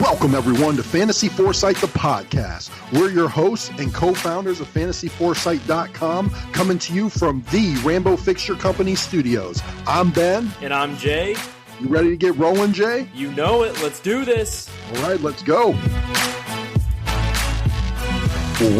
Welcome, everyone, to Fantasy Foresight, the podcast. We're your hosts and co-founders of FantasyForesight.com, coming to you from the Rambo Fixture Company studios. I'm Ben. And I'm Jay. You ready to get rolling, Jay? You know it. Let's do this. All right, let's go.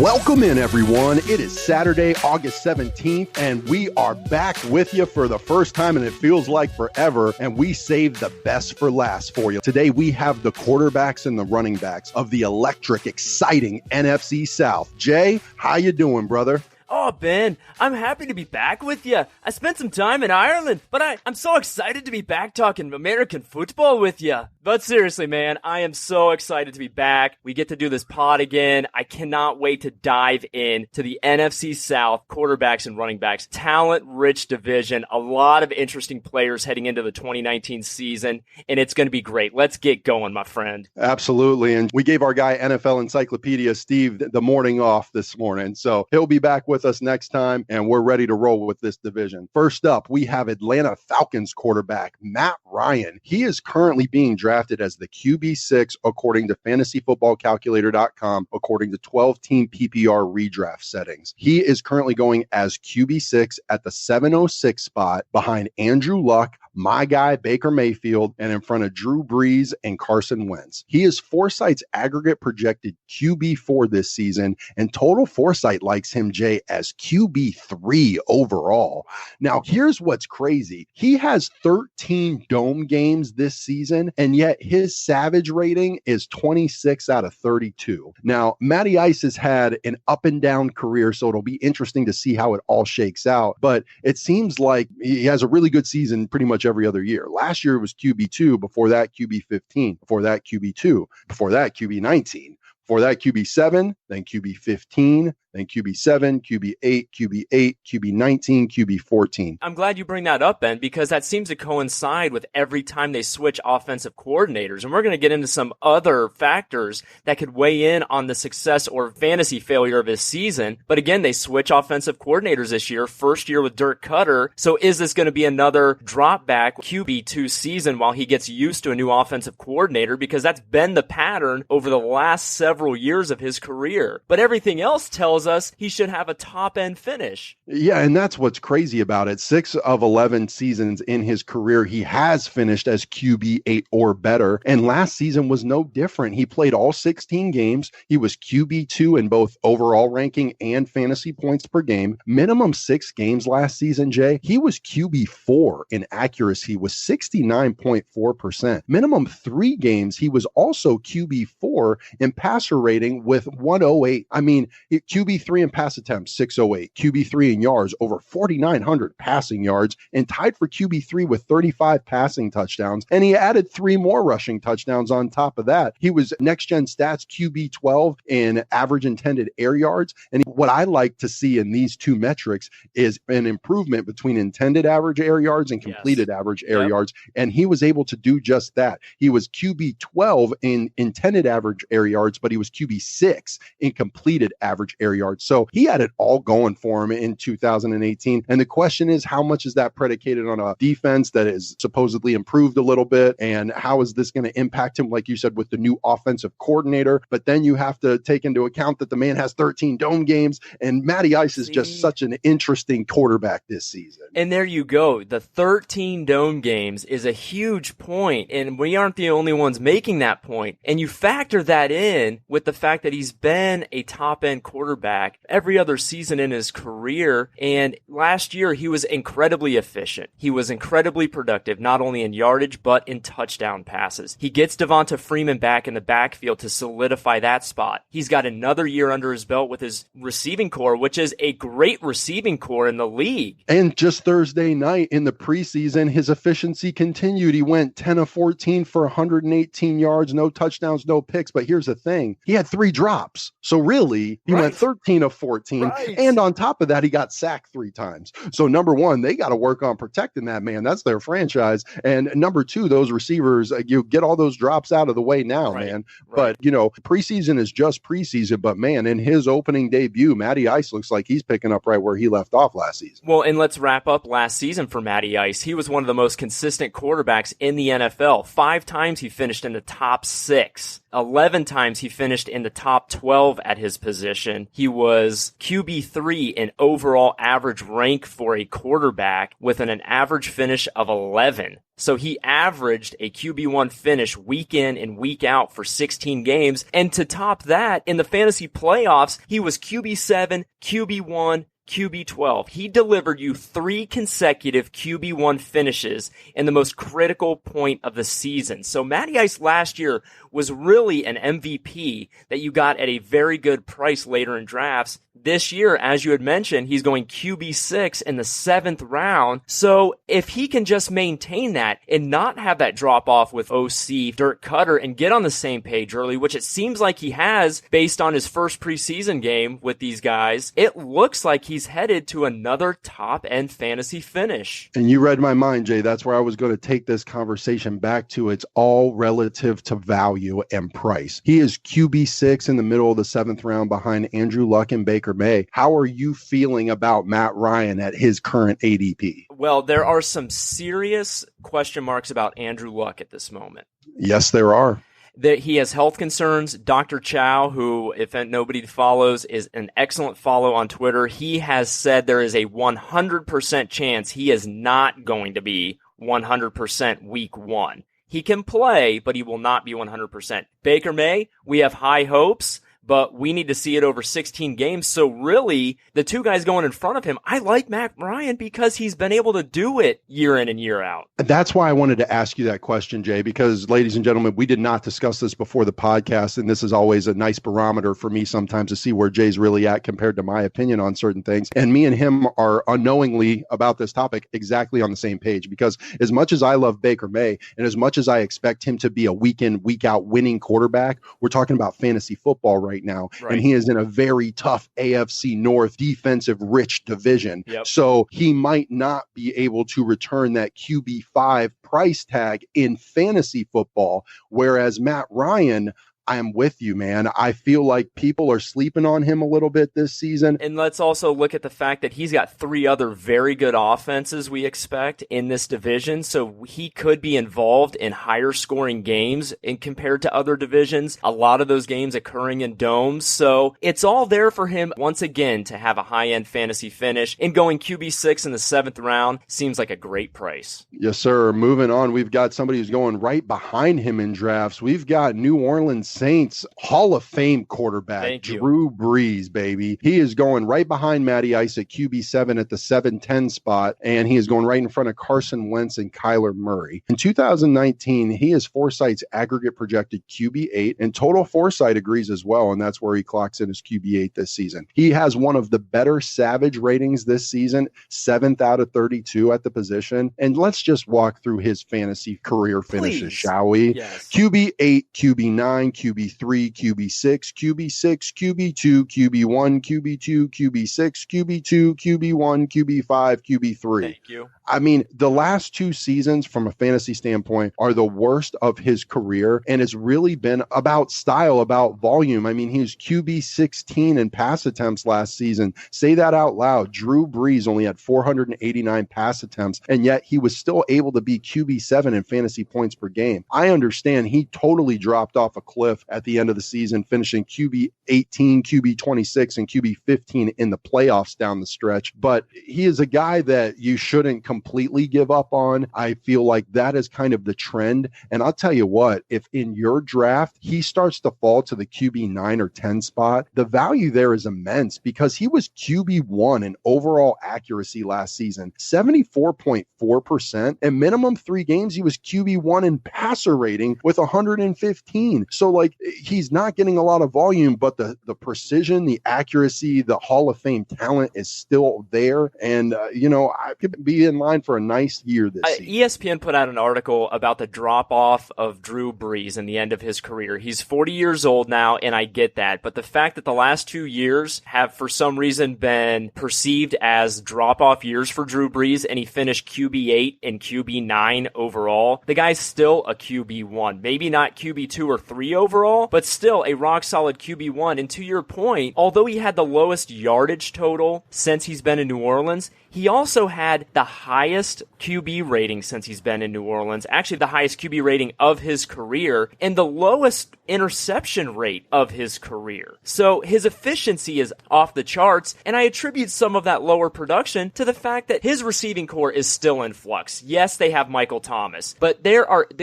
Welcome in, everyone. It is Saturday, August 17th, and we are back with you for the first time, and it feels like forever, and we saved the best for last for you. Today, we have the quarterbacks and the running backs of the electric, exciting NFC South. Jay, how you doing, brother? Oh, Ben, I'm happy to be back with you. I spent some time in Ireland, but I'm so excited to be back talking American football with you. But seriously, man, I am so excited to be back. We get to do this pod again. I cannot wait to dive in to the NFC South quarterbacks and running backs. Talent-rich division. A lot of interesting players heading into the 2019 season, and it's going to be great. Let's get going, my friend. Absolutely. And we gave our guy NFL Encyclopedia, Steve, the morning off this morning. So he'll be back with us next time, and we're ready to roll with this division. First up, we have Atlanta Falcons quarterback Matt Ryan. He is currently being drafted as the QB6 according to fantasyfootballcalculator.com, according to 12-team PPR redraft settings. He is currently going as QB6 at the 706 spot behind Andrew Luck, my guy Baker Mayfield, and in front of Drew Brees and Carson Wentz. He is Foresight's aggregate projected QB4 this season, and Total Foresight likes him, Jay, as QB3 overall. Now, here's what's crazy. He has 13 dome games this season, and yet his Savage rating is 26 out of 32. Now, Matty Ice has had an up and down career, so it'll be interesting to see how it all shakes out, but it seems like he has a really good season pretty much every other year. Last year it was QB2, before that QB15, before that QB2, before that QB19, before that QB7, then QB15, then QB7, QB8, QB8, QB19, QB14. I'm glad you bring that up, Ben, because that seems to coincide with every time they switch offensive coordinators. And we're going to get into some other factors that could weigh in on the success or fantasy failure of his season. But again, they switch offensive coordinators this year, first year with Dirk Cutter. So is this going to be another drop back QB2 season while he gets used to a new offensive coordinator? Because that's been the pattern over the last several years of his career. But everything else tells us he should have a top-end finish. Yeah, and that's what's crazy about it. 6 of 11 seasons in his career, he has finished as QB8 or better, and last season was no different. He played all 16 games. He was QB2 in both overall ranking and fantasy points per game. Minimum 6 games last season, Jay. He was QB4 in accuracy with 69.4%. Minimum 3 games, he was also QB4 in passer rating with 108. I mean, QB3 in pass attempts, 608. QB3 in yards, over 4,900 passing yards, and tied for QB3 with 35 passing touchdowns. And he added 3 more rushing touchdowns on top of that. He was next gen stats QB12 in average intended air yards. And what I like to see in these two metrics is an improvement between intended average air yards and completed average air yards. And he was able to do just that. He was QB12 in intended average air yards, but he was QB6 in completed average air yards. So he had it all going for him in 2018. And the question is, how much is that predicated on a defense that is supposedly improved a little bit? And how is this going to impact him, like you said, with the new offensive coordinator? But then you have to take into account that the man has 13 dome games, and Matty Ice is just such an interesting quarterback this season. And there you go. The 13 dome games is a huge point, and we aren't the only ones making that point. And you factor that in with the fact that he's been a top-end quarterback every other season in his career, and last year he was incredibly efficient. He was incredibly productive, not only in yardage, but in touchdown passes. He gets Devonta Freeman back in the backfield to solidify that spot. He's got another year under his belt with his receiving core, which is a great receiving core in the league. And just Thursday night in the preseason, his efficiency continued. He went 10 of 14 for 118 yards, no touchdowns, no picks. But here's the thing. He had 3 drops. So really, he went 13 of 14. And on top of that, he got sacked 3 times. So number one, they got to work on protecting that man. That's their franchise. And number two, those receivers, you get all those drops out of the way now, man. But, you know, preseason is just preseason. But, man, in his opening debut, Matty Ice looks like he's picking up right where he left off last season. Well, and let's wrap up last season for Matty Ice. He was one of the most consistent quarterbacks in the NFL. 5 times he finished in the top 6 11 times he finished in the top 12 at his position. He was QB3 in overall average rank for a quarterback with an average finish of 11. So he averaged a QB1 finish week in and week out for 16 games. And to top that, in the fantasy playoffs, he was QB7, QB1, QB12. He delivered you 3 consecutive QB1 finishes in the most critical point of the season. So Matty Ice last year was really an MVP that you got at a very good price later in drafts. This year, as you had mentioned, he's going QB6 in the 7th round. So if he can just maintain that and not have that drop off with OC Dirk Cutter and get on the same page early, which it seems like he has based on his first preseason game with these guys, it looks like he's headed to another top end fantasy finish. And you read my mind, Jay. That's where I was going to take this conversation back to. It's all relative to value and price. He is QB6 in the middle of the 7th round behind Andrew Luck and Baker May. How are you feeling about Matt Ryan at his current ADP? Well, there are some serious question marks about Andrew Luck at this moment. Yes, there are. That he has health concerns. Dr. Chow, who, if nobody follows, is an excellent follow on Twitter. He has said there is a 100% chance he is not going to be 100% week 1. He can play, but he will not be 100%. Baker May, we have high hopes, but we need to see it over 16 games. So really, the two guys going in front of him, I like Matt Ryan because he's been able to do it year in and year out. That's why I wanted to ask you that question, Jay, because ladies and gentlemen, we did not discuss this before the podcast. And this is always a nice barometer for me sometimes to see where Jay's really at compared to my opinion on certain things. And me and him are unknowingly about this topic exactly on the same page, because as much as I love Baker May and as much as I expect him to be a week in, week out winning quarterback, we're talking about fantasy football right now. Right. And he is in a very tough AFC North defensive rich division. Yep. So he might not be able to return that QB5 price tag in fantasy football. Whereas Matt Ryan, I am with you, man. I feel like people are sleeping on him a little bit this season. And let's also look at the fact that he's got 3 other very good offenses we expect in this division. So he could be involved in higher scoring games in compared to other divisions. A lot of those games occurring in domes. So it's all there for him once again to have a high-end fantasy finish. And going QB6 in the 7th round seems like a great price. Yes, sir. Moving on, we've got somebody who's going right behind him in drafts. We've got New Orleans Saints Hall of Fame quarterback Drew Brees, baby. He is going right behind Matty Ice at QB7 at the 7-10 spot, and he is going right in front of Carson Wentz and Kyler Murray. In 2019, he is Foresight's aggregate projected QB8, and Total Foresight agrees as well, and that's where he clocks in as QB8 this season. He has one of the better Savage ratings this season, 7th out of 32 at the position, and let's just walk through his fantasy career finishes, shall we? Yes. QB8, QB9, QB3, QB6, QB6, QB2, QB1, QB2, QB6, QB2, QB1, QB5, QB3. Thank you. I mean, the last 2 seasons from a fantasy standpoint are the worst of his career, and it's really been about style, about volume. I mean, he was QB 16 in pass attempts last season. Say that out loud. Drew Brees only had 489 pass attempts, and yet he was still able to be QB 7 in fantasy points per game. I understand he totally dropped off a cliff at the end of the season, finishing QB 18, QB 26, and QB 15 in the playoffs down the stretch. But he is a guy that you shouldn't completely give up on. I feel like that is kind of the trend. And I'll tell you what, if in your draft he starts to fall to the QB 9 or 10 spot, the value there is immense because he was QB 1 in overall accuracy last season, 74.4%. And minimum 3 games, he was QB 1 in passer rating with 115. So like he's not getting a lot of volume, but the precision, the accuracy, the Hall of Fame talent is still there. And, I could be in line for a nice year this season. ESPN put out an article about the drop-off of Drew Brees in the end of his career. He's 40 years old now, and I get that. But the fact that the last 2 years have, for some reason, been perceived as drop-off years for Drew Brees, and he finished QB8 and QB9 overall, the guy's still a QB1. Maybe not QB2 or 3 overall, but still a rock-solid QB1. And to your point, although he had the lowest yardage total since he's been in New Orleans, He also had the highest QB rating since he's been in New Orleans, actually the highest QB rating of his career, and the lowest interception rate of his career. So his efficiency is off the charts, and I attribute some of that lower production to the fact that his receiving core is still in flux. Yes, they have Michael Thomas, but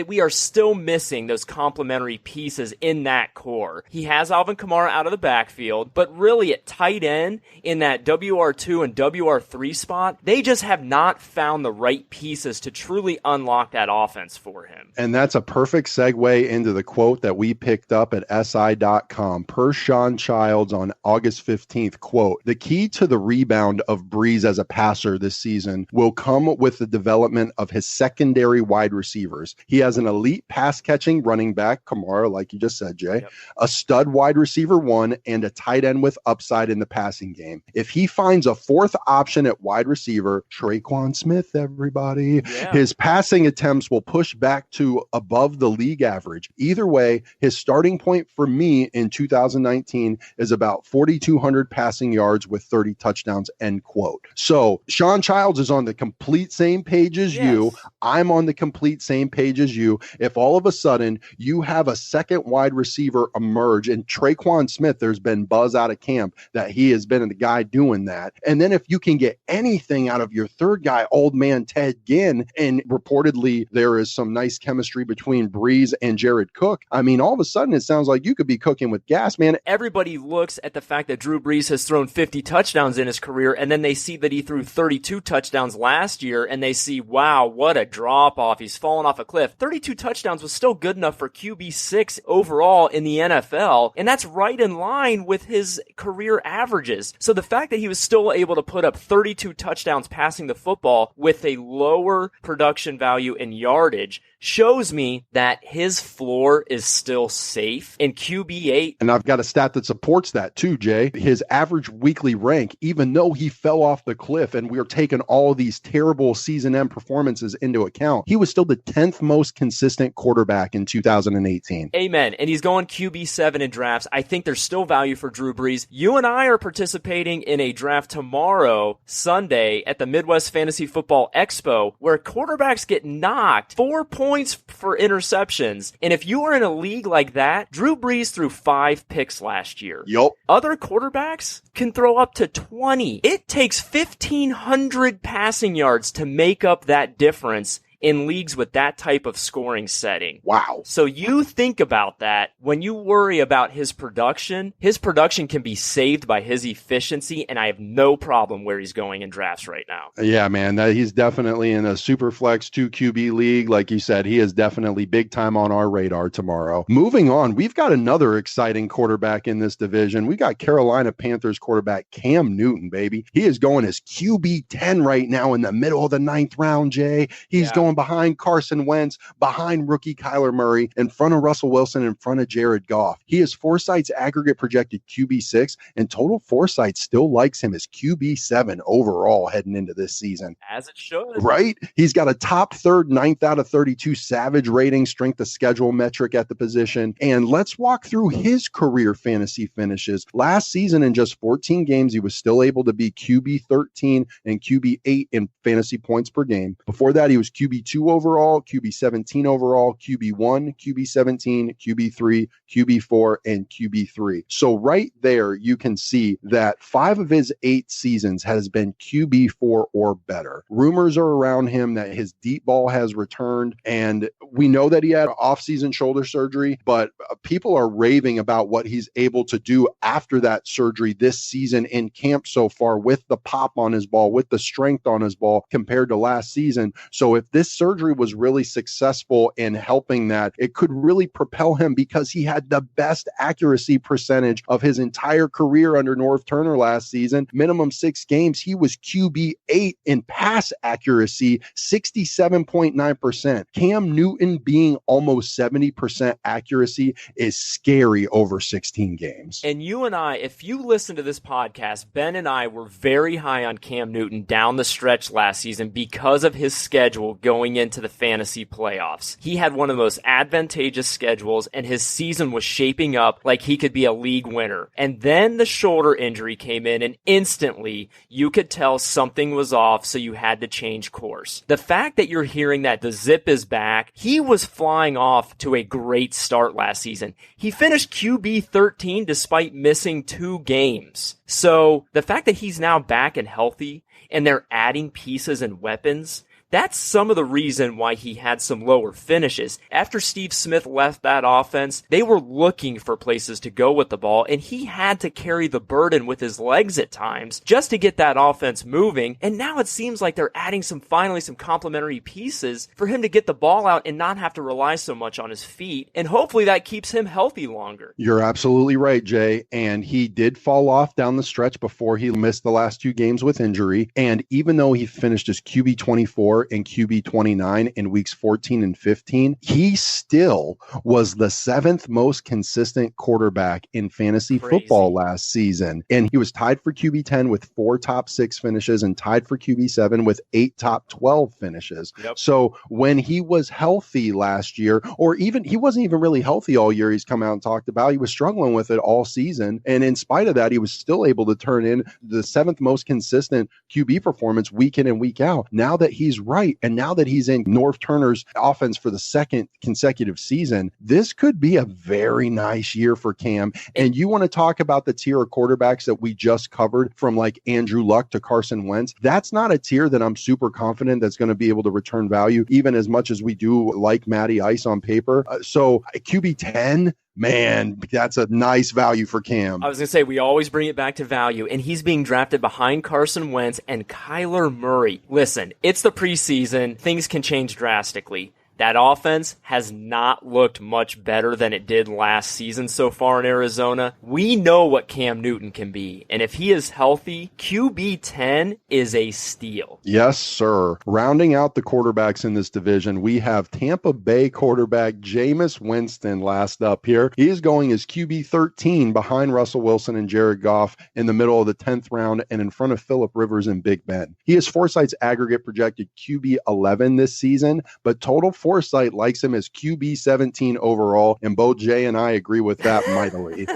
we are still missing those complementary pieces in that core. He has Alvin Kamara out of the backfield, but really at tight end in that WR2 and WR3 spot, they just have not found the right pieces to truly unlock that offense for him. And that's a perfect segue into the quote that we picked up at SI.com per Sean Childs on August 15th. Quote, "The key to the rebound of Breeze as a passer this season will come with the development of his secondary wide receivers. He has an elite pass-catching running back, Kamara, like you just said, Jay, a stud wide receiver 1, and a tight end with upside in the passing game. If he finds a fourth option at wide receiver, Traquan Smith, everybody, his passing attempts will push back to above the league average. Either way, his starting point for me in 2019 is about 4,200 passing yards with 30 touchdowns," end quote. So Sean Childs is on the complete same page as you. I'm on the complete same page as you. If all of a sudden you have a second wide receiver emerge, and Traquan Smith, there's been buzz out of camp that he has been the guy doing that. And then if you can get anything out of your third guy, old man Ted Ginn, and reportedly there is some nice chemistry between Breeze and Jared Cook, I mean, all of a sudden it sounds like you could be cooking with gas, man. Everybody looks at the fact that Drew Brees has thrown 50 touchdowns in his career, and then they see that he threw 32 touchdowns last year, and they see, wow, what a drop-off. He's fallen off a cliff. 32 touchdowns was still good enough for QB6 overall in the NFL, and that's right in line with his career averages. So the fact that he was still able to put up 32 touchdowns passing the football with a lower production value and yardage shows me that his floor is still safe in QB8. And I've got a stat that supports that too, Jay. His average weekly rank, even though he fell off the cliff and we're taking all these terrible season end performances into account, he was still the 10th most consistent quarterback in 2018. Amen. And he's going QB7 in drafts. I think there's still value for Drew Brees. You and I are participating in a draft tomorrow, Sunday, at the Midwest Fantasy Football Expo, where quarterbacks get knocked 4 points for interceptions. And if you are in a league like that, Drew Brees threw 5 picks last year. Yup. Other quarterbacks can throw up to 20. It takes 1,500 passing yards to make up that difference in leagues with that type of scoring setting. Wow. So you think about that when you worry about his production can be saved by his efficiency, and I have no problem where he's going in drafts right now. Yeah, man, he's definitely in a super flex 2 QB league. Like you said, he is definitely big time on our radar tomorrow. Moving on, we've got another exciting quarterback in this division. We got Carolina Panthers quarterback Cam Newton, baby. He is going as QB 10 right now in the middle of the 9th round, Jay. He's going behind Carson Wentz, behind rookie Kyler Murray, in front of Russell Wilson, in front of Jared Goff. He is Foresight's aggregate projected QB6, and total Foresight still likes him as QB7 overall heading into this season. As it should. Right? He's got a top third, 9th out of 32 Savage rating, strength of schedule metric at the position. And let's walk through his career fantasy finishes. Last season, in just 14 games, he was still able to be QB13 and QB8 in fantasy points per game. Before that, he was QB2 overall, QB17 overall, QB1, QB17, QB3, QB4, and QB3. So right there, you can see that 5 of his 8 seasons has been QB4 or better. Rumors are around him that his deep ball has returned, and we know that he had off-season shoulder surgery, but people are raving about what he's able to do after that surgery this season in camp so far, with the pop on his ball, with the strength on his ball compared to last season. So if this surgery was really successful in helping that, it could really propel him, because he had the best accuracy percentage of his entire career under Norv Turner last season. Minimum 6 games, he was QB8 in pass accuracy, 67.9%. Cam Newton being almost 70% accuracy is scary over 16 games. And you and I, if you listen to this podcast, Ben and I were very high on Cam Newton down the stretch last season because of his schedule going going into the fantasy playoffs. He had one of the most advantageous schedules, and his season was shaping up like he could be a league winner. And then the shoulder injury came in, and instantly you could tell something was off, so you had to change course. The fact that you're hearing that the zip is back, he was flying off to a great start last season. He finished QB 13 despite missing 2 games. So the fact that he's now back and healthy, and they're adding pieces and weapons, that's some of the reason why he had some lower finishes. After Steve Smith left that offense, they were looking for places to go with the ball, and he had to carry the burden with his legs at times just to get that offense moving. And now it seems like they're adding finally some complementary pieces for him to get the ball out and not have to rely so much on his feet. And hopefully that keeps him healthy longer. You're absolutely right, Jay. And he did fall off down the stretch before he missed the last 2 games with injury. And even though he finished as QB 24 and QB 29 in weeks 14 and 15, he still was the 7th most consistent quarterback in fantasy football last season. And he was tied for QB 10 with 4 top 6 finishes and tied for QB 7 with 8 top 12 finishes. Yep. So when he was healthy last year, or even he wasn't even really healthy all year, he's come out and talked about, he was struggling with it all season. And in spite of that, he was still able to turn in the 7th most consistent QB performance week in and week out. Now that he's right, and now that he's in Norv Turner's offense for the 2nd consecutive season, this could be a very nice year for Cam. And you want to talk about the tier of quarterbacks that we just covered, from like Andrew Luck to Carson Wentz. That's not a tier that I'm super confident that's going to be able to return value, even as much as we do like Matty Ice on paper. So QB 10, man, that's a nice value for Cam. I was going to say, we always bring it back to value, and he's being drafted behind Carson Wentz and Kyler Murray. Listen, it's the preseason. Things can change drastically. That offense has not looked much better than it did last season so far in Arizona. We know what Cam Newton can be, and if he is healthy, QB 10 is a steal. Yes, sir. Rounding out the quarterbacks in this division, we have Tampa Bay quarterback Jameis Winston last up here. He is going as QB 13 behind Russell Wilson and Jared Goff in the middle of the 10th round and in front of Phillip Rivers and Big Ben. He is Foresight's aggregate projected QB 11 this season, but total Foresight likes him as QB 17 overall, and both Jay and I agree with that mightily.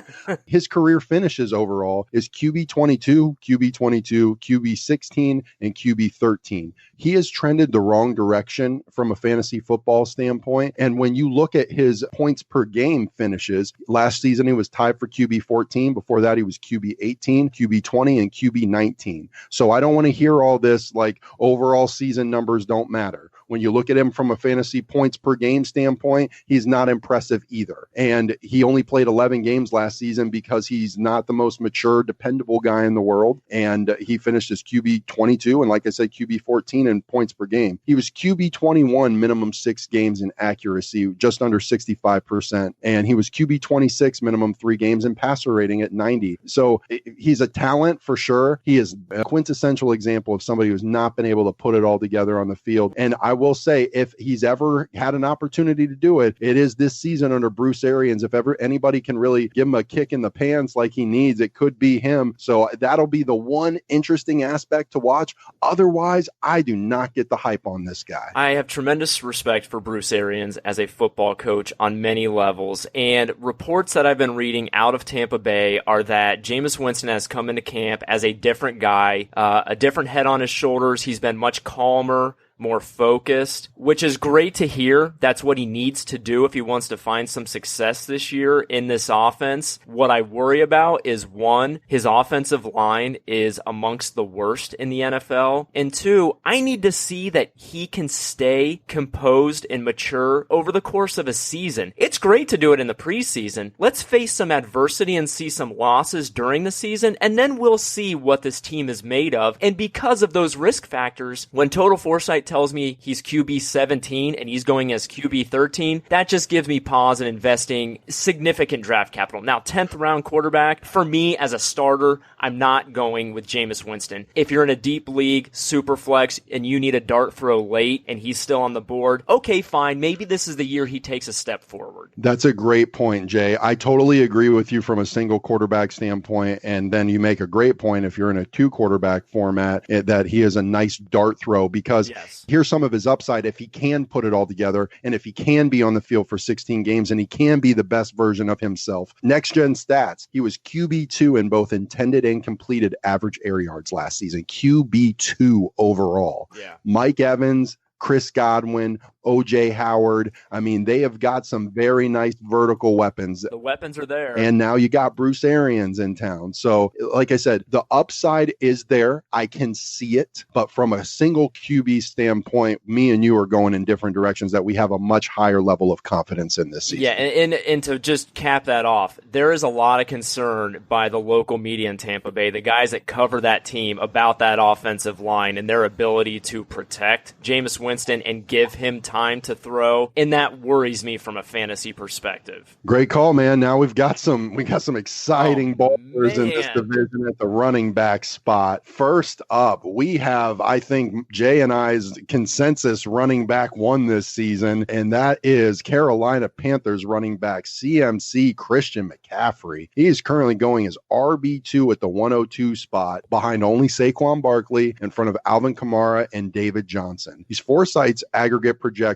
His career finishes overall is QB 22, QB 22, QB 16, and QB 13. He has trended the wrong direction from a fantasy football standpoint, and when you look at his points per game finishes, last season he was tied for QB 14. Before that, he was QB 18, QB 20, and QB 19. So I don't want to hear all this like overall season numbers don't matter. When you look at him from a fantasy points per game standpoint, he's not impressive either. And he only played 11 games last season because he's not the most mature, dependable guy in the world. And he finished as QB 22 and, like I said, QB 14 in points per game. He was QB 21 minimum 6 games in accuracy, just under 65%. And he was QB 26 minimum 3 games in passer rating at 90. So he's a talent for sure. He is a quintessential example of somebody who's not been able to put it all together on the field. And I will say, if he's ever had an opportunity to do it, it is this season under Bruce Arians. If ever anybody can really give him a kick in the pants like he needs, it could be him. So that'll be the one interesting aspect to watch. Otherwise, I do not get the hype on this guy. I have tremendous respect for Bruce Arians as a football coach on many levels, and reports that I've been reading out of Tampa Bay are that Jameis Winston has come into camp as a different guy, a different head on his shoulders. He's been much calmer, more focused, which is great to hear. That's what he needs to do if he wants to find some success this year in this offense. What I worry about is, one, his offensive line is amongst the worst in the NFL. And two, I need to see that he can stay composed and mature over the course of a season. It's great to do it in the preseason. Let's face some adversity and see some losses during the season, and then we'll see what this team is made of. And because of those risk factors, when Total Foresight tells me he's QB 17 and he's going as QB 13, that just gives me pause in investing significant draft capital. Now, 10th round quarterback, for me as a starter, I'm not going with Jameis Winston. If you're in a deep league, super flex, and you need a dart throw late and he's still on the board, okay, fine. Maybe this is the year he takes a step forward. That's a great point, Jay. I totally agree with you from a single quarterback standpoint. And then you make a great point if you're in a 2 quarterback format that he is a nice dart throw, because yes, Yes. Here's some of his upside if he can put it all together and if he can be on the field for 16 games and he can be the best version of himself. Next gen stats, he was QB2 in both intended and completed average air yards last season. QB2 overall. Yeah. Mike Evans, Chris Godwin, OJ Howard. I mean, they have got some very nice vertical weapons. The weapons are there. And now you got Bruce Arians in town. So, like I said, the upside is there. I can see it. But from a single QB standpoint, me and you are going in different directions that we have a much higher level of confidence in this season. Yeah, and to just cap that off, there is a lot of concern by the local media in Tampa Bay, the guys that cover that team, about that offensive line and their ability to protect Jameis Winston and give him time to throw, and that worries me from a fantasy perspective. Great call, man. Now we got some exciting ballers in this division at the running back spot. First up, we have, I think, Jay and I's consensus running back one this season, and that is Carolina Panthers running back CMC Christian McCaffrey. He is currently going as RB2 at the 102 spot, behind only Saquon Barkley, in front of Alvin Kamara and David Johnson. He's Foresight's aggregate projected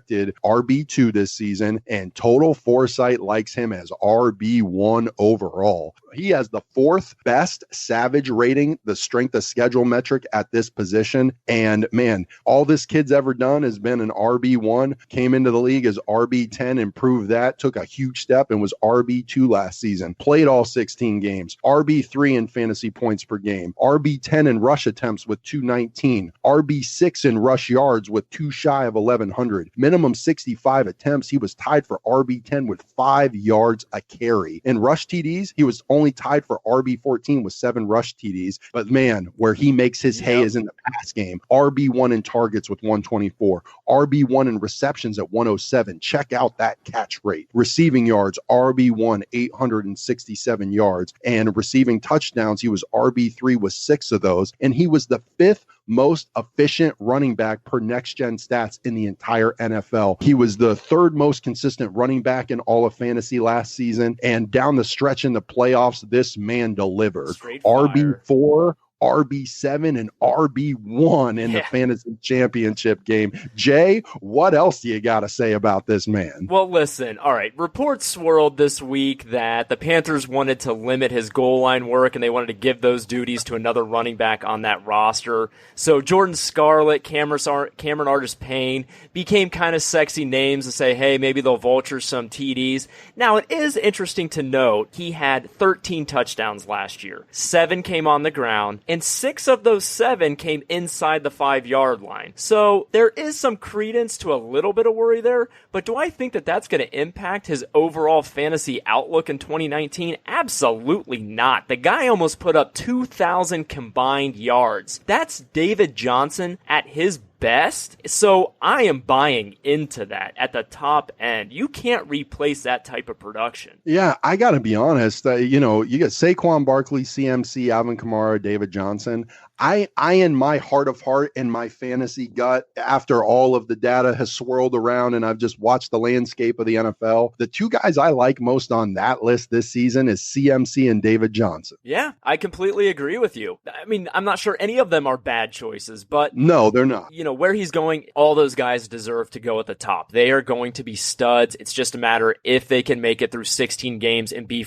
RB2 this season, and Total Foresight likes him as RB1 overall. He has the fourth best Savage rating, the strength of schedule metric at this position. And man, all this kid's ever done has been an RB1, came into the league as RB10, improved that, took a huge step and was RB2 last season, played all 16 games, RB3 in fantasy points per game, RB10 in rush attempts with 219, RB6 in rush yards with 2 shy of 1,100, minimum 65 attempts. He was tied for RB10 with 5 yards a carry. In rush TDs, he was only tied for RB14 with 7 rush TDs. But man, where he makes his hay is in the pass game. RB1 in targets with 124, RB1 in receptions at 107. Check out that catch rate. Receiving yards, RB1, 867 yards. And receiving touchdowns, he was RB3 with 6 of those. And he was the 5th most efficient running back per next gen stats in the entire NFL. He was the 3rd most consistent running back in all of fantasy last season. And down the stretch in the playoffs, this man delivered. RB4, RB7, and RB1 in the fantasy championship game. Jay, what else do you got to say about this man? Well, listen, all right. Reports swirled this week that the Panthers wanted to limit his goal line work and they wanted to give those duties to another running back on that roster. So Jordan Scarlett, Cameron Artis-Payne became kind of sexy names to say, hey, maybe they'll vulture some TDs. Now, it is interesting to note he had 13 touchdowns last year. 7 came on the ground, and 6 of those 7 came inside the 5-yard line. So there is some credence to a little bit of worry there, but do I think that that's going to impact his overall fantasy outlook in 2019? Absolutely not. The guy almost put up 2,000 combined yards. That's David Johnson at his best. So I am buying into that at the top end. You can't replace that type of production. Yeah, I got to be honest. You got Saquon Barkley, CMC, Alvin Kamara, David Johnson. I in my heart of heart and my fantasy gut, after all of the data has swirled around and I've just watched the landscape of the NFL, the 2 guys I like most on that list this season is CMC and David Johnson. Yeah, I completely agree with you. I mean, I'm not sure any of them are bad choices, but no, they're not. Where he's going, all those guys deserve to go at the top. They are going to be studs. It's just a matter if they can make it through 16 games and be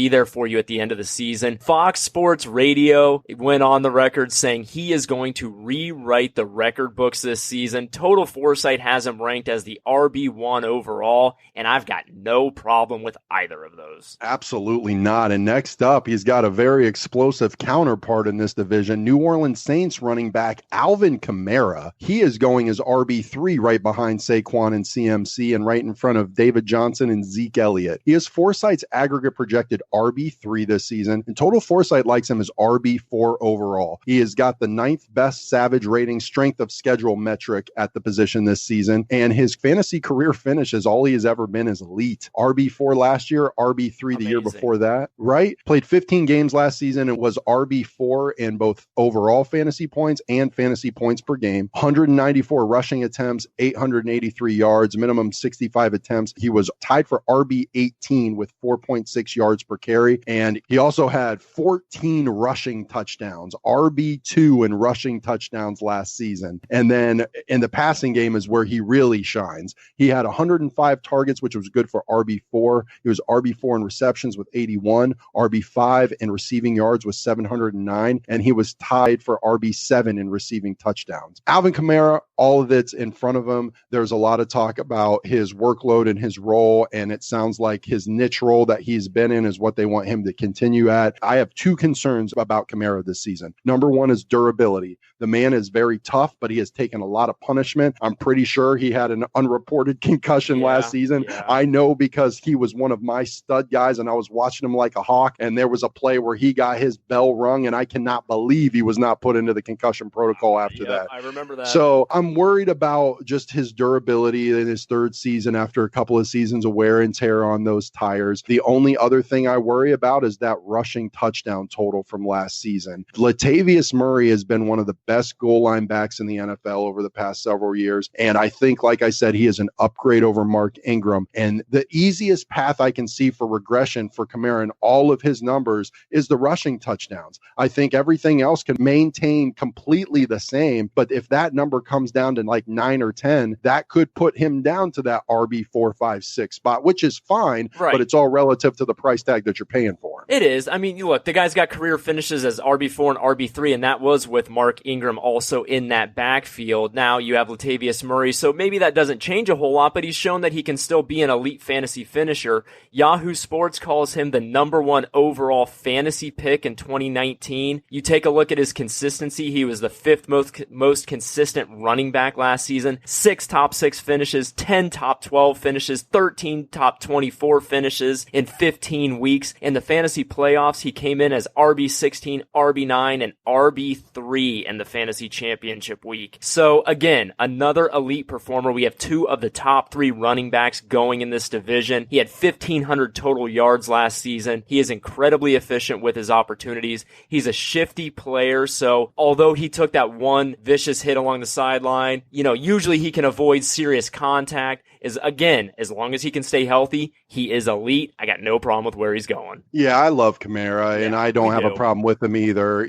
there for you at the end of the season. Fox Sports Radio went on the record saying he is going to rewrite the record books this season. Total Foresight has him ranked as the RB1 overall, and I've got no problem with either of those. Absolutely not. And next up, he's got a very explosive counterpart in this division, New Orleans Saints running back Alvin Kamara. He is going as RB3 right behind Saquon and CMC and right in front of David Johnson and Zeke Elliott. He is Foresight's aggregate projected RB3 this season, and Total Foresight likes him as RB4 overall. He has got the 9th best Savage rating strength of schedule metric at the position this season, and his fantasy career finish is all he has ever been is elite. RB4 last year, RB3 the year before that, right? Played 15 games last season and was RB4 in both overall fantasy points and fantasy points per game. 194 rushing attempts, 883 yards, minimum 65 attempts. He was tied for RB18 with 4.6 yards per carry, and he also had 14 rushing touchdowns. RB RB2 in rushing touchdowns last season. And then in the passing game is where he really shines. He had 105 targets, which was good for RB4. He was RB4 in receptions with 81, RB5 in receiving yards with 709, and he was tied for RB7 in receiving touchdowns. Alvin Kamara, all of it's in front of him. There's a lot of talk about his workload and his role, and it sounds like his niche role that he's been in is what they want him to continue at. I have two concerns about Kamara this season. Number one is durability. The man is very tough, but he has taken a lot of punishment. I'm pretty sure he had an unreported concussion last season. Yeah. I know because he was one of my stud guys, and I was watching him like a hawk, and there was a play where he got his bell rung, and I cannot believe he was not put into the concussion protocol after that. I remember that. So I'm worried about just his durability in his third season after a couple of seasons of wear and tear on those tires. The only other thing I worry about is that rushing touchdown total from last season. Latavius Murray has been one of the best goal line backs in the NFL over the past several years. And I think, like I said, he is an upgrade over Mark Ingram. And the easiest path I can see for regression for Kamara in all of his numbers is the rushing touchdowns. I think everything else can maintain completely the same. But if that number comes down to like 9 or 10, that could put him down to that RB 4, 5, 6 spot, which is fine, right, but it's all relative to the price tag that you're paying for him. It is. I mean, look, the guy's got career finishes as RB4 and RB3, and that was with Mark Ingram also in that backfield. Now you have Latavius Murray, so maybe that doesn't change a whole lot, but he's shown that he can still be an elite fantasy finisher. Yahoo Sports calls him the number one overall fantasy pick in 2019. You take a look at his consistency. He was the fifth most consistent running back last season. 6 top 6 finishes, 10 top 12 finishes, 13 top 24 finishes in 15 weeks. In the fantasy playoffs, he came in as RB16, RB9, and RB3 in the fantasy championship week. So again, another elite performer. We have 2 of the top 3 running backs going in this division. He had 1,500 total yards last season. He is incredibly efficient with his opportunities. He's a shifty player, so although he took that one vicious hit along the sideline, usually he can avoid serious contact. Again, as long as he can stay healthy, he is elite. I got no problem with where he's going. Yeah, I love Kamara, and I don't have a problem with him either.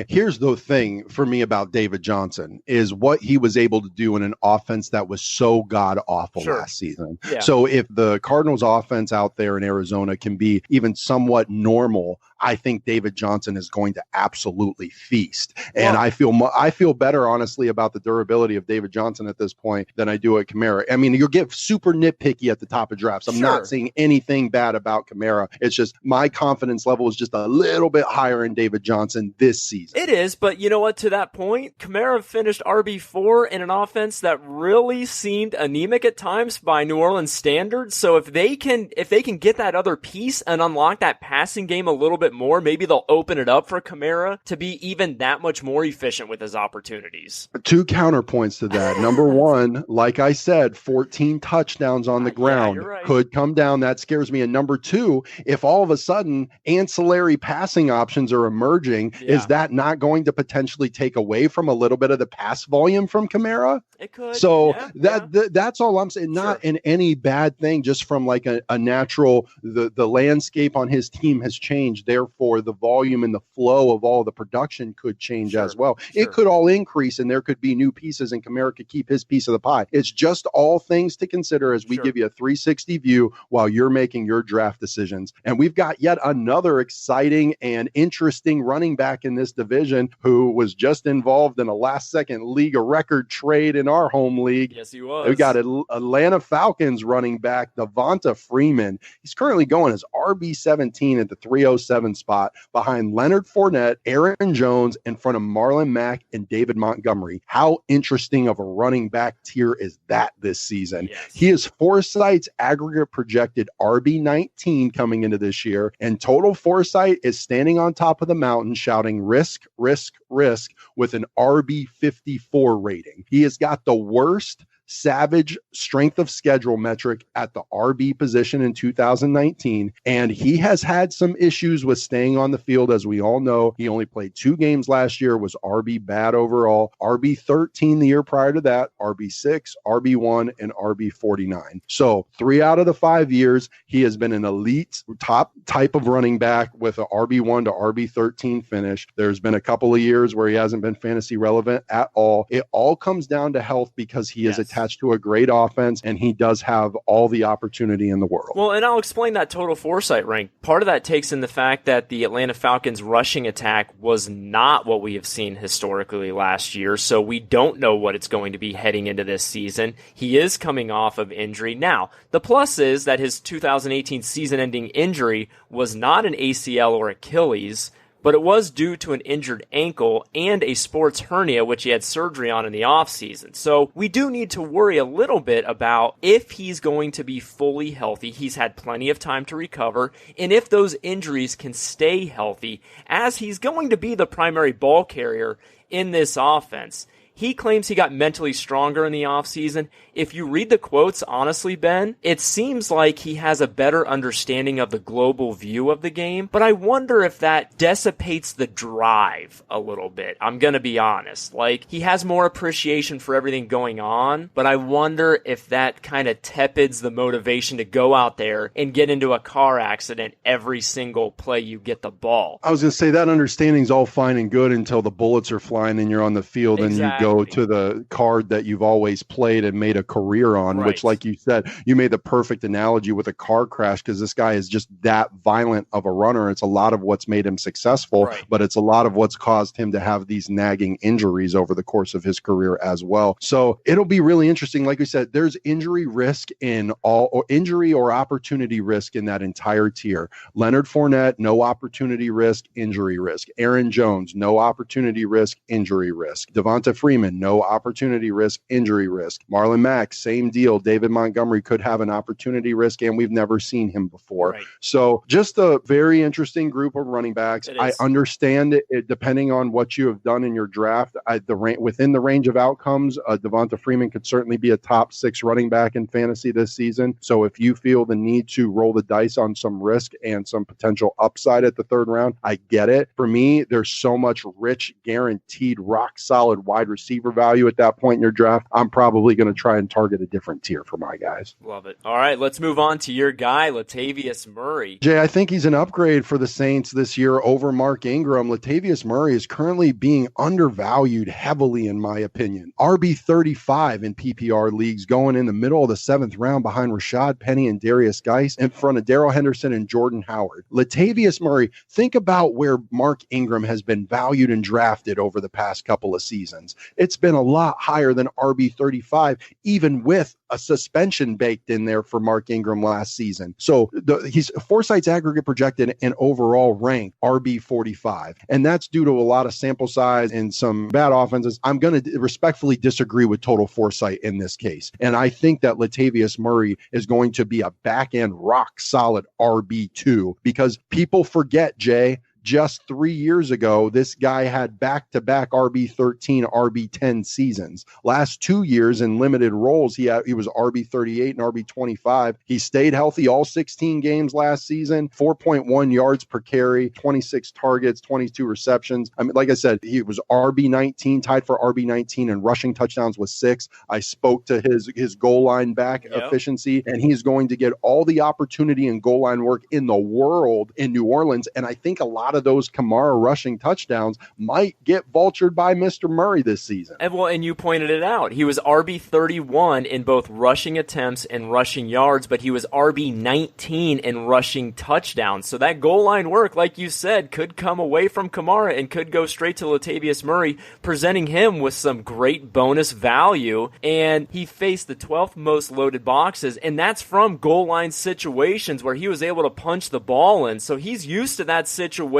Here's the thing for me about David Johnson is what he was able to do in an offense that was so god-awful last season. Yeah. So if the Cardinals offense out there in Arizona can be even somewhat normal, I think David Johnson is going to absolutely feast. And I feel better, honestly, about the durability of David Johnson at this point than I do at Kamara. I mean, you'll get super nitpicky at the top of drafts. I'm not saying anything bad about Kamara. It's just my confidence level is just a little bit higher in David Johnson this season. It is, but you know what? To that point, Kamara finished RB4 in an offense that really seemed anemic at times by New Orleans standards. So if they can get that other piece and unlock that passing game a little bit more, maybe they'll open it up for Kamara to be even that much more efficient with his opportunities. 2 counterpoints to that. Number one, like I said, 14 touchdowns on the ground could come down. That scares me. And number 2, if all of a sudden ancillary passing options are emerging, is that not going to potentially take away from a little bit of the pass volume from Kamara? It could. So that's all I'm saying. Not in any bad thing, just from like a natural, the landscape on his team has changed. Therefore, the volume and the flow of all the production could change as well. It could all increase, and there could be new pieces, and Kamara could keep his piece of the pie. It's just all things to consider as we give you a 360 view while you're making your draft decisions. And we've got yet another exciting and interesting running back in this division who was just involved in a last-second league, a record trade in our home league. Yes, he was. We got Atlanta Falcons running back Devonta Freeman. He's currently going as RB17 at the 307 spot behind Leonard Fournette, Aaron Jones, in front of Marlon Mack and David Montgomery. How interesting of a running back tier is that this season? Yes. He is Foresight's aggregate projected RB19 coming into this year, and total Foresight is standing on top of the mountain shouting risk, risk, risk with an RB54 rating. He has got the worst savage strength of schedule metric at the RB position in 2019. And he has had some issues with staying on the field. As we all know, he only played 2 games last year, was RB bad overall, RB 13 the year prior to that, RB 6, RB 1, and RB 49. So 3 out of the 5 years, he has been an elite top type of running back with a RB 1 to RB 13 finish. There's been a couple of years where he hasn't been fantasy relevant at all. It all comes down to health because he is attached to a great offense and he does have all the opportunity in the world. Well, and I'll explain that total foresight rank. Part of that takes in the fact that the Atlanta Falcons rushing attack was not what we have seen historically last year, so we don't know what it's going to be heading into this season. He is coming off of injury. Now, the plus is that his 2018 season-ending injury was not an ACL or Achilles, but it was due to an injured ankle and a sports hernia, which he had surgery on in the offseason. So we do need to worry a little bit about if he's going to be fully healthy. He's had plenty of time to recover, and if those injuries can stay healthy, as he's going to be the primary ball carrier in this offense. He claims he got mentally stronger in the offseason. If you read the quotes, honestly, Ben, it seems like he has a better understanding of the global view of the game, but I wonder if that dissipates the drive a little bit. I'm going to be honest. Like, he has more appreciation for everything going on, but I wonder if that kind of tepids the motivation to go out there and get into a car accident every single play you get the ball. I was going to say that understanding's all fine and good until the bullets are flying and you're on the field and you go to the card that you've always played and made a career on, which, like you said, you made the perfect analogy with a car crash because this guy is just that violent of a runner. It's a lot of what's made him successful, but it's a lot of what's caused him to have these nagging injuries over the course of his career as well. So it'll be really interesting. Like we said, there's injury risk in all, or injury or opportunity risk in that entire tier. Leonard Fournette, no opportunity risk, injury risk. Aaron Jones, no opportunity risk, injury risk. Devonta Freeman, no opportunity risk, injury risk. Marlon Mack, same deal. David Montgomery could have an opportunity risk, and we've never seen him before. So just a very interesting group of running backs. I understand it depending on what you have done in your draft. Within the range of outcomes, Devonta Freeman could certainly be a top 6 running back in fantasy this season. So if you feel the need to roll the dice on some risk and some potential upside at the 3rd round, I get it. For me, there's so much rich, guaranteed, rock-solid wide receiver value at that point in your draft. I'm probably going to try and target a different tier for my guys. Love it. All right, let's move on to your guy, Latavius Murray. Jay, I think he's an upgrade for the Saints this year over Mark Ingram. Latavius Murray is currently being undervalued heavily, in my opinion. RB 35 in PPR leagues, going in the middle of the 7th round behind Rashad Penny and Darius Geis, in front of Darrell Henderson and Jordan Howard. Latavius Murray, think about where Mark Ingram has been valued and drafted over the past couple of seasons. It's been a lot higher than RB 35, even with a suspension baked in there for Mark Ingram last season. So he's Foresight's aggregate projected and overall rank RB 45. And that's due to a lot of sample size and some bad offenses. I'm going to respectfully disagree with Total Foresight in this case. And I think that Latavius Murray is going to be a back end rock solid RB2 because people forget, Jay, just 3 years ago, this guy had back-to-back RB13, RB10 seasons. Last 2 years in limited roles, he was RB38 and RB25. He stayed healthy all 16 games last season, 4.1 yards per carry, 26 targets, 22 receptions. I mean, like I said, he was RB19, tied for RB19, and rushing touchdowns with 6. I spoke to his goal line back efficiency, and he's going to get all the opportunity and goal line work in the world in New Orleans. And I think a lot of those Kamara rushing touchdowns might get vultured by Mr. Murray this season. And you pointed it out. He was RB31 in both rushing attempts and rushing yards, but he was RB19 in rushing touchdowns. So that goal line work, like you said, could come away from Kamara and could go straight to Latavius Murray, presenting him with some great bonus value. And he faced the 12th most loaded boxes, and that's from goal line situations where he was able to punch the ball in. So he's used to that situation.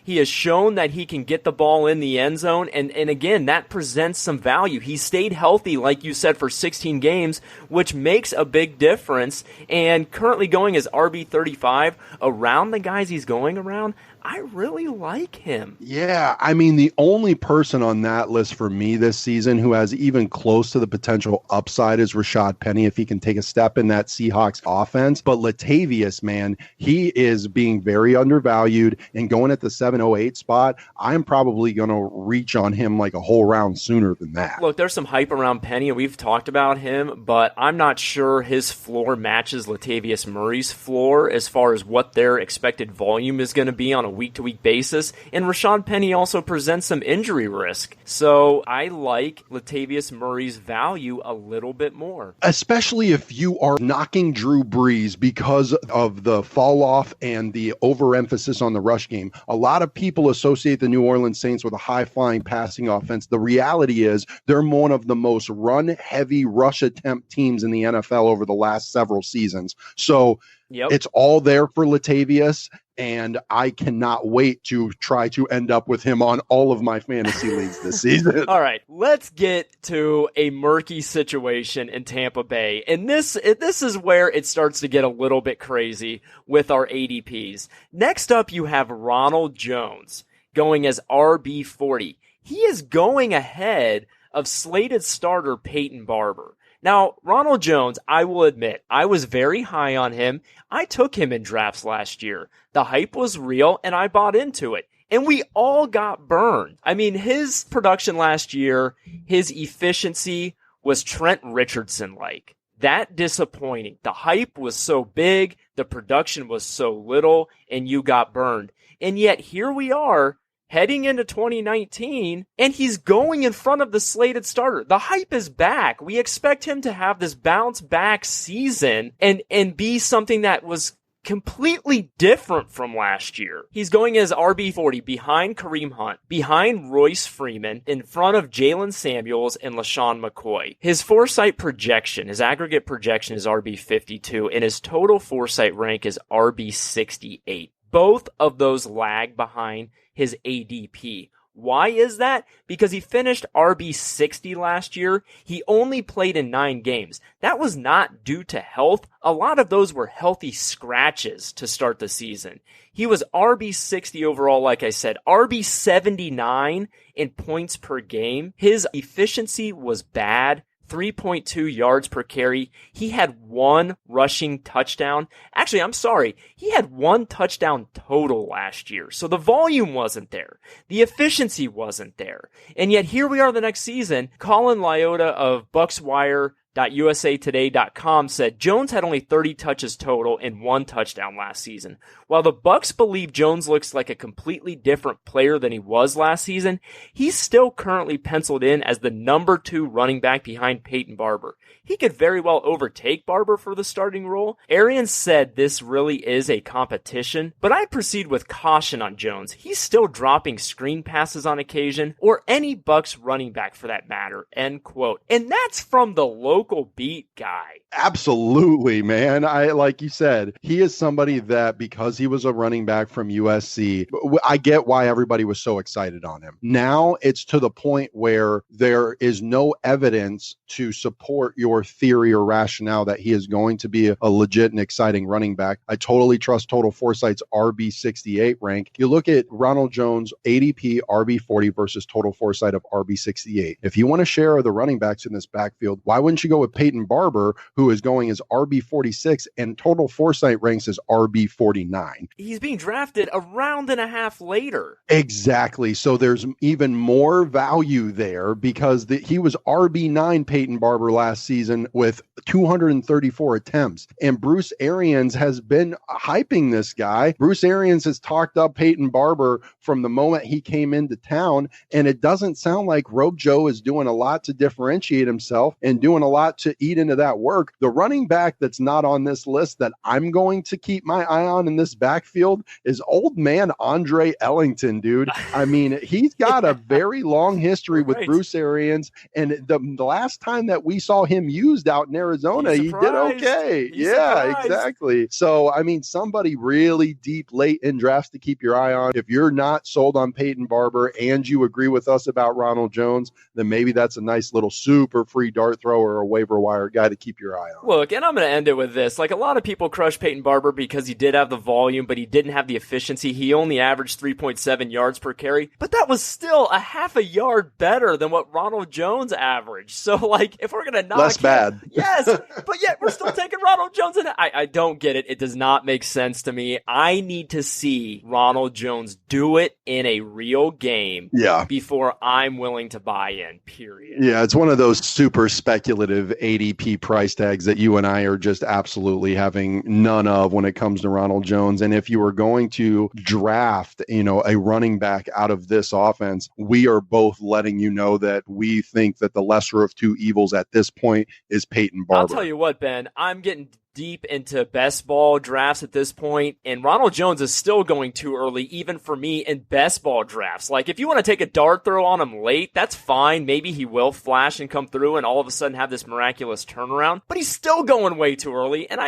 He has shown that he can get the ball in the end zone, and again, that presents some value. He stayed healthy, like you said, for 16 games, which makes a big difference, and currently going as RB35 around the guys he's going around, I really like him. Yeah, I mean, the only person on that list for me this season who has even close to the potential upside is Rashad Penny if he can take a step in that Seahawks offense. But Latavius, man, he is being very undervalued, and going at the 708 spot, I'm probably going to reach on him like a whole round sooner than that. Look, there's some hype around Penny, and we've talked about him, but I'm not sure his floor matches Latavius Murray's floor as far as what their expected volume is going to be on a week-to-week basis. And Rashad Penny also presents some injury risk. So I like Latavius Murray's value a little bit more. Especially if you are knocking Drew Brees because of the fall off and the overemphasis on the rush game. A lot of people associate the New Orleans Saints with a high-flying passing offense. The reality is they're one of the most run-heavy rush attempt teams in the NFL over the last several seasons. So It's all there for Latavius, and I cannot wait to try to end up with him on all of my fantasy leagues this season. All right, let's get to a murky situation in Tampa Bay. And this is where it starts to get a little bit crazy with our ADPs. Next up, you have Ronald Jones going as RB40. He is going ahead of slated starter Peyton Barber. Now, Ronald Jones, I will admit, I was very high on him. I took him in drafts last year. The hype was real, and I bought into it. And we all got burned. I mean, his production last year, his efficiency was Trent Richardson-like. That disappointing. The hype was so big, the production was so little, and you got burned. And yet, here we are, heading into 2019, and he's going in front of the slated starter. The hype is back. We expect him to have this bounce back season and be something that was completely different from last year. He's going as RB40 behind Kareem Hunt, behind Royce Freeman, in front of Jalen Samuels and LaShawn McCoy. His Foresight projection, his aggregate projection is RB52, and his total Foresight rank is RB68. Both of those lag behind his ADP. Why is that? Because he finished RB60 last year. He only played in 9 games. That was not due to health. A lot of those were healthy scratches to start the season. He was RB60 overall, like I said, RB79 in points per game. His efficiency was bad. 3.2 yards per carry. He had 1 rushing touchdown. Actually, I'm sorry. He had 1 touchdown total last year. So the volume wasn't there. The efficiency wasn't there. And yet here we are the next season. Colin Lyota of BucksWire.usatoday.com said Jones had only 30 touches total and 1 touchdown last season. While the Bucks believe Jones looks like a completely different player than he was last season, he's still currently penciled in as the number 2 running back behind Peyton Barber. He could very well overtake Barber for the starting role. Arians said this really is a competition, but I proceed with caution on Jones. He's still dropping screen passes on occasion, or any Bucks running back for that matter, end quote. And that's from the local beat guy. Absolutely, man. Like you said, he is somebody that because he was a running back from USC, I get why everybody was so excited on him. Now it's to the point where there is no evidence to support your theory or rationale that he is going to be a legit and exciting running back. I totally trust Total Foresight's RB68 rank. You look at Ronald Jones, ADP RB40 versus Total Foresight of RB68. If you want to share the running backs in this backfield, why wouldn't you go with Peyton Barber, who is going as RB46 and Total Foresight ranks as RB49? He's being drafted a round and a half later. Exactly. So there's even more value there because he was RB9 Peyton Barber last season with 234 attempts. And Bruce Arians has been hyping this guy. Bruce Arians has talked up Peyton Barber from the moment he came into town. And it doesn't sound like Rojo is doing a lot to differentiate himself and doing a lot to eat into that work. The running back that's not on this list that I'm going to keep my eye on in this backfield is old man Andre Ellington, dude. I mean, he's got a very long history with Bruce Arians. And the last time that we saw him used out in Arizona, he did okay. Exactly. So, I mean, somebody really deep late in drafts to keep your eye on. If you're not sold on Peyton Barber and you agree with us about Ronald Jones, then maybe that's a nice little super free dart throw or a a waiver wire guy to keep your eye on. Look, and I'm going to end it with this. Like, a lot of people crush Peyton Barber because he did have the volume, but he didn't have the efficiency. He only averaged 3.7 yards per carry, but that was still a half a yard better than what Ronald Jones averaged. So, like, if we're going to knock less bad. Yes, but yet we're still taking Ronald Jones. And I don't get it. It does not make sense to me. I need to see Ronald Jones do it in a real game before I'm willing to buy in, period. Yeah, it's one of those super speculative ADP price tags that you and I are just absolutely having none of when it comes to Ronald Jones. And if you were going to draft, a running back out of this offense, we are both letting you know that we think that the lesser of two evils at this point is Peyton Barber. I'll tell you what, Ben, I'm getting deep into best ball drafts at this point, and Ronald Jones is still going too early, even for me, in best ball drafts. Like, if you want to take a dart throw on him late, that's fine. Maybe he will flash and come through and all of a sudden have this miraculous turnaround, but he's still going way too early, and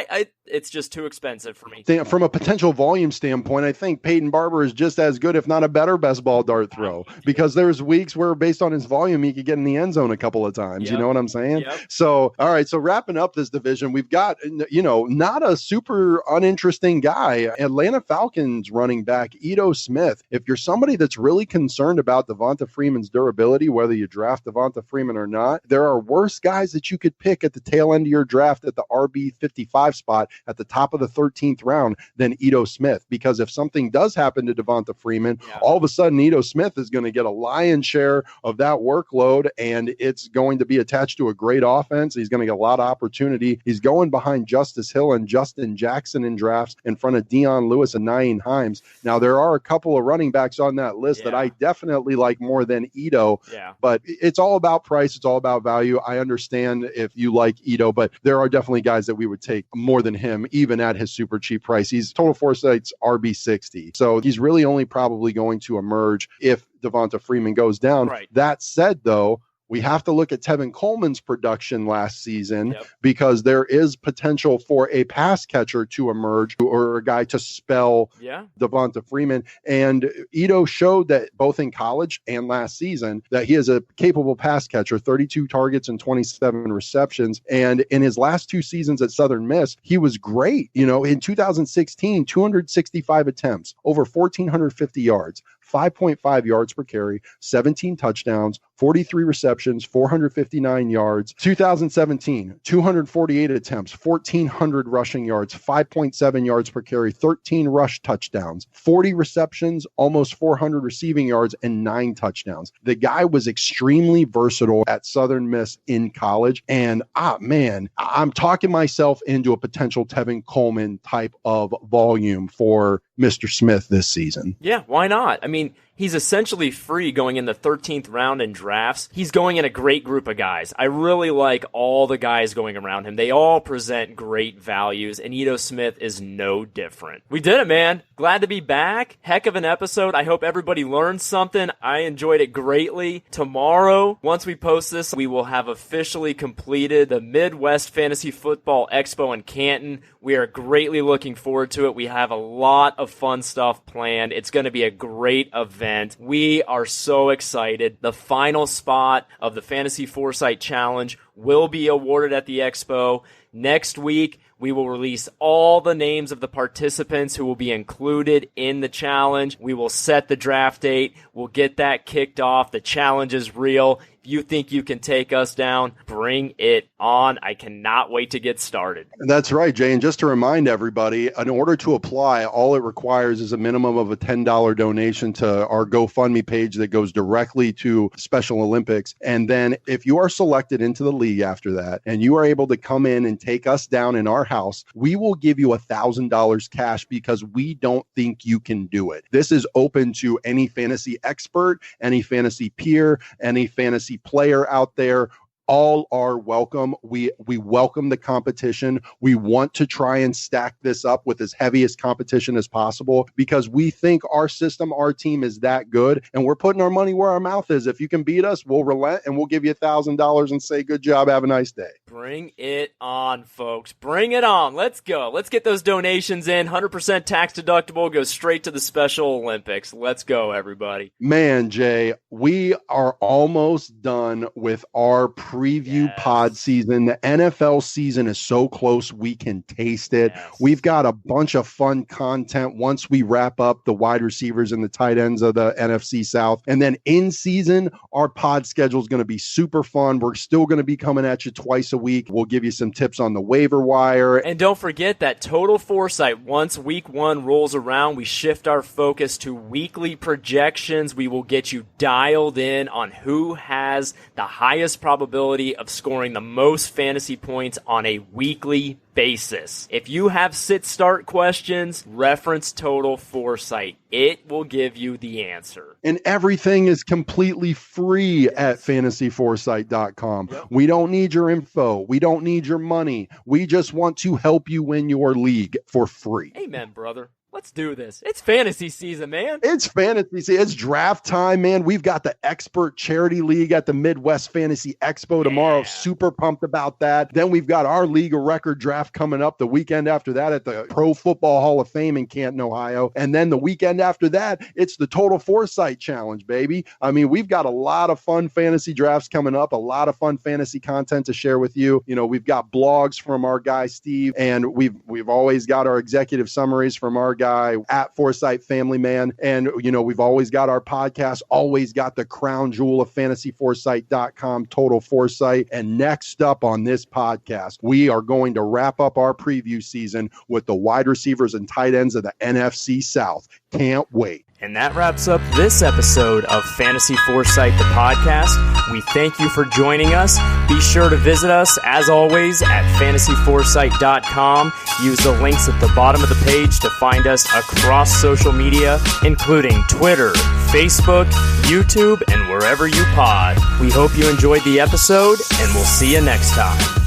it's just too expensive for me. From a potential volume standpoint, I think Peyton Barber is just as good, if not a better best ball dart throw, because there's weeks where, based on his volume, he could get in the end zone a couple of times. Yep. You know what I'm saying? Yep. So, all right, so wrapping up this division, we've got, not a super uninteresting guy. Atlanta Falcons running back Ito Smith. If you're somebody that's really concerned about Devonta Freeman's durability, whether you draft Devonta Freeman or not, there are worse guys that you could pick at the tail end of your draft at the RB 55 spot at the top of the 13th round than Ito Smith. Because if something does happen to Devonta Freeman, all of a sudden Ito Smith is going to get a lion's share of that workload, and it's going to be attached to a great offense. He's going to get a lot of opportunity. He's going behind Justice Hill and Justin Jackson in drafts, in front of Dion Lewis and Nyheim Hines. Now, there are a couple of running backs on that list that I definitely like more than Ito, but it's all about price. It's all about value. I understand if you like Ito, but there are definitely guys that we would take more than him, even at his super cheap price. He's total foresight's RB 60. So he's really only probably going to emerge if Devonta Freeman goes down. Right. That said, though, we have to look at Tevin Coleman's production last season because there is potential for a pass catcher to emerge or a guy to spell Devonta Freeman. And Ito showed that both in college and last season that he is a capable pass catcher, 32 targets and 27 receptions. And in his last two seasons at Southern Miss, he was great. In 2016, 265 attempts, over 1,450 yards. 5.5 yards per carry, 17 touchdowns, 43 receptions, 459 yards. 2017, 248 attempts, 1,400 rushing yards, 5.7 yards per carry, 13 rush touchdowns, 40 receptions, almost 400 receiving yards, and 9 touchdowns. The guy was extremely versatile at Southern Miss in college. And, I'm talking myself into a potential Tevin Coleman type of volume for Mr. Smith this season. Yeah, why not? I mean, he's essentially free going in the 13th round in drafts. He's going in a great group of guys. I really like all the guys going around him. They all present great values, and Ito Smith is no different. We did it, man. Glad to be back. Heck of an episode. I hope everybody learned something. I enjoyed it greatly. Tomorrow, once we post this, we will have officially completed the Midwest Fantasy Football Expo in Canton. We are greatly looking forward to it. We have a lot of fun stuff planned. It's going to be a great event. We are so excited. The final spot of the Fantasy Foresight Challenge will be awarded at the Expo. Next week, we will release all the names of the participants who will be included in the challenge. We will set the draft date. We'll get that kicked off. The challenge is real. If you think you can take us down, bring it on. I cannot wait to get started. That's right, Jay. And just to remind everybody, in order to apply, all it requires is a minimum of a $10 donation to our GoFundMe page that goes directly to Special Olympics. And then if you are selected into the league after that, and you are able to come in and take us down in our house, we will give you $1,000 cash because we don't think you can do it. This is open to any fantasy expert, any fantasy peer, any fantasy player out there. All are welcome. We welcome the competition. We want to try and stack this up with as heaviest competition as possible because we think our system, our team is that good, and we're putting our money where our mouth is. If you can beat us, we'll relent and we'll give you $1,000 and say, good job, have a nice day. Bring it on, folks. Bring it on. Let's go. Let's get those donations in. 100% tax deductible. Go straight to the Special Olympics. Let's go, everybody. Man, Jay, we are almost done with our preview pod season. The NFL season is so close, we can taste it. We've got a bunch of fun content once we wrap up the wide receivers and the tight ends of the NFC South. And then in season, our pod schedule is going to be super fun. We're still going to be coming at you twice a week. We'll give you some tips on the waiver wire. And don't forget that Total Foresight. Once week 1 rolls around, we shift our focus to weekly projections. We will get you dialed in on who has the highest probability of scoring the most fantasy points on a weekly basis. If you have sit-start questions, reference Total Foresight. It will give you the answer. And everything is completely free at fantasyforesight.com. We don't need your info. We don't need your money. We just want to help you win your league for free. Amen, brother. Let's do this. It's fantasy season, man. It's fantasy season. It's draft time, man. We've got the Expert Charity League at the Midwest Fantasy Expo tomorrow. Super pumped about that. Then we've got our League of Record draft coming up the weekend after that at the Pro Football Hall of Fame in Canton, Ohio. And then the weekend after that, it's the Total Foresight Challenge, baby. I mean, we've got a lot of fun fantasy drafts coming up, a lot of fun fantasy content to share with you. You know, we've got blogs from our guy, Steve, and we've always got our executive summaries from our guy at Foresight Family Man. And, you know, we've always got our podcast, always got the crown jewel of fantasyforesight.com, Total Foresight. And next up on this podcast, we are going to wrap up our preview season with the wide receivers and tight ends of the NFC South. Can't wait. And that wraps up this episode of Fantasy Foresight, the podcast. We thank you for joining us. Be sure to visit us, as always, at fantasyforesight.com. Use the links at the bottom of the page to find us across social media, including Twitter, Facebook, YouTube, and wherever you pod. We hope you enjoyed the episode, and we'll see you next time.